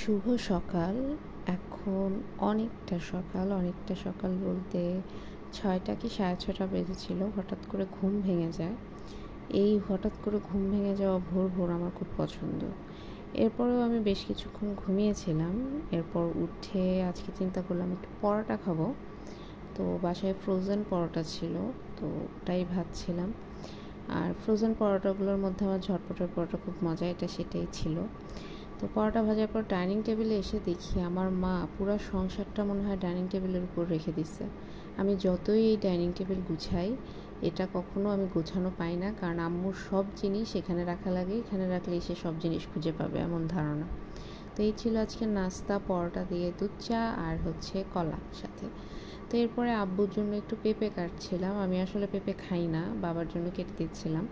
শুভ সকাল। এখন অনেকটা সকাল বলতে ৬টা কি ৬:৩০ বেজেছিল। হঠাৎ করে ঘুম ভেঙে যায়। এই হঠাৎ করে ঘুম ভেঙে যাওয়া ভোর আমার খুব পছন্দ। এরপরেও আমি বেশ কিছুক্ষণ ঘুমিয়েছিলাম। এরপর উঠে আজকে চিন্তা করলাম একটু পরোটা খাবো। তো বাসায় ফ্রোজেন পরোটা ছিল, তো ওটাই ভাবছিলাম। আর ফ্রোজেন পরোটাগুলোর মধ্যে আমার ঝটপটের পরোটা খুব মজা, সেটাই ছিল। তো পরোটা ভাজার পর ডাইনিং টেবিলে এসে দেখি আমার মা পুরো সংসারটা মনে হয় ডাইনিং টেবিলের উপর রেখে দিচ্ছে। আমি যতই এই ডাইনিং টেবিল গুছাই, এটা কখনো আমি গোছানো পাই না, কারণ আম্মুর সব জিনিস এখানে রাখা লাগে, এখানে রাখলেই সে সব জিনিস খুঁজে পাবে, এমন ধারণা। তো এই ছিল আজকে নাস্তা, পরোটা দিয়ে দুধ চা আর কলা সাথে। তো এরপরে আব্বুর জন্য একটু পেঁপে কাটছিলাম। আমি আসলে পেঁপে খাই না, বাবার জন্য কেটে দিচ্ছিলাম।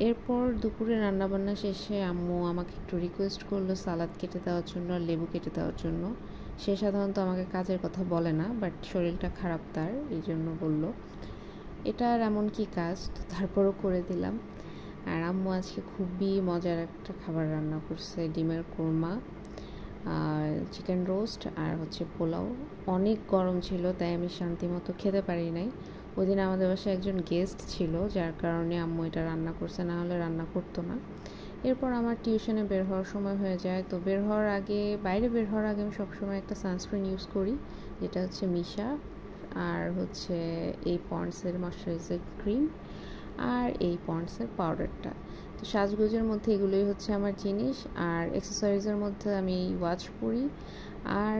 এরপর দুপুরে রান্নাবান্না শেষে আম্মু আমাকে একটু রিকোয়েস্ট করলো সালাদ কেটে দেওয়ার জন্য আর লেবু কেটে দেওয়ার জন্য। সে সাধারণত আমাকে কাজের কথা বলে না, বাট শরীরটা খারাপ তার, এই জন্য বললো। এটা আর এমন কি কাজ, তো তারপরও করে দিলাম। আর আম্মু আজকে খুবই মজার একটা খাবার রান্না করছে, ডিমের কোরমা, চিকেন রোস্ট আর পোলাও। অনেক গরম ছিল, তাই আমি শান্তি মতো খেতে পারি নাই। ওই দিন আমাদের বাসায় একজন গেস্ট ছিল, যার কারণে আম্মু এটা রান্না করছে, না হলে রান্না করতো না। এরপর আমার টিউশনে বের হওয়ার সময় হয়ে যায়। তো বাইরে বের হওয়ার আগে আমি সবসময় একটা সানস্ক্রিন ইউজ করি, যেটা মিশা, আর এই পন্ডসের ময়শ্চারাইজার ক্রিম, আর এই পন্ডসের পাউডারটা। তো সাজগোজের মধ্যে এগুলোই আমার জিনিস। আর অ্যাক্সেসরিজের মধ্যে আমি ওয়াচ পরি, আর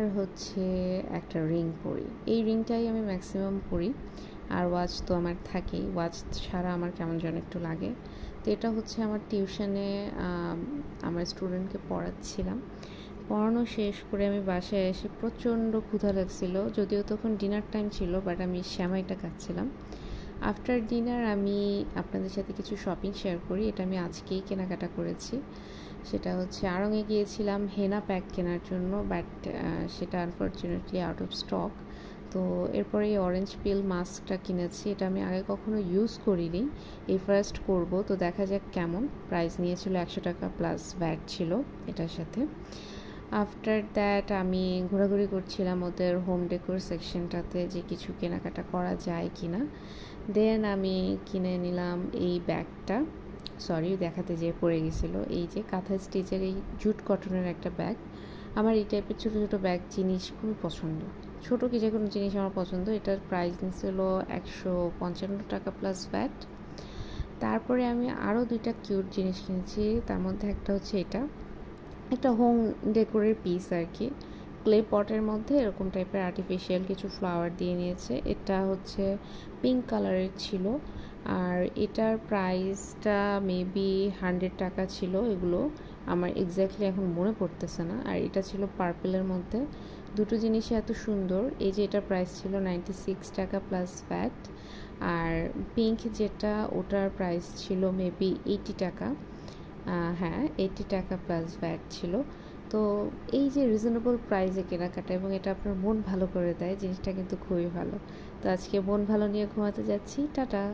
একটা রিং পরি। এই রিংটাই আমি ম্যাক্সিমাম পরি, আর ওয়াচ তো আমার থাকেই। ওয়াচ ছাড়া আমার কেমন যেন একটু লাগে। তো এটা আমার টিউশনে আমার স্টুডেন্টকে পড়াচ্ছিলাম। পড়ানো শেষ করে আমি বাসায় এসে প্রচণ্ড ক্ষুধা লাগছিল, যদিও তখন ডিনার টাইম ছিল, বাট আমি সেমাইটা খাচ্ছিলাম। আফটার ডিনার আমি আপনাদের সাথে কিছু শপিং শেয়ার করি। এটা আমি আজকেই কেনাকাটা করেছি। সেটা আড়ংয়ে গিয়েছিলাম হেনা প্যাক কেনার জন্য, বাট সেটা আনফর্চুনেটলি আউট অফ স্টক। তো এরপরে এই অরেঞ্জ পিল মাস্কটা কিনেছি। এটা আমি আগে কখনো ইউজ করিনি, এই ফার্স্ট করব। তো দেখা যাক কেমন। প্রাইস নিয়েছিল 100 টাকা প্লাস ভ্যাট ছিল এটার সাথে। আফটার দ্যাট আমি ঘোরাঘুরি করছিলাম ওদের হোম ডেকোর সেকশনটাতে, যে কিছু কেনাকাটা করা যায় কি না। দেন আমি কিনে নিলাম এই ব্যাগটা, দেখাতে যেয়ে পড়ে গেছিলো। এই যে কাঁথা স্টিচের এই জুট কটনের একটা ব্যাগ। আমার এই টাইপের ছোটো ছোটো ব্যাগ জিনিস খুবই পছন্দ। ছোটো কি যে কোনো জিনিস আমার পছন্দ। এটার প্রাইস নিয়েছিল 155 টাকা প্লাস ভ্যাট। তারপরে আমি আরও 2টা কিউট জিনিস কিনেছি। তার মধ্যে একটা এটা একটা হোম ডেকোরের পিস আর কি, ক্লে পটের মধ্যে এরকম টাইপের আর্টিফিশিয়াল কিছু ফ্লাওয়ার দিয়ে নিয়েছে। এটা পিঙ্ক কালারের ছিল, আর এটার প্রাইসটা মেবি 100 টাকা ছিল। এগুলো আমার এক্স্যাক্টলি এখন মনে পড়তেছে না। আর এটা ছিল পার্পেলের মধ্যে। দুটো জিনিসই এত সুন্দর। এই যে এটার প্রাইস ছিল 96 টাকা প্লাস ভ্যাট, আর পিঙ্ক যেটা ওটার প্রাইস ছিল মেবি 80 টাকা। হ্যাঁ, 80 টাকা প্লাস ভ্যাট ছিল। তো এই যে রিজনেবল প্রাইসে কেনাকাটা, এবং এটা আপনার মন ভালো করে দেয়, জিনিসটা কিন্তু খুবই ভালো। তো আজকে মন ভালো নিয়ে ঘুমাতে যাচ্ছি। টাটা।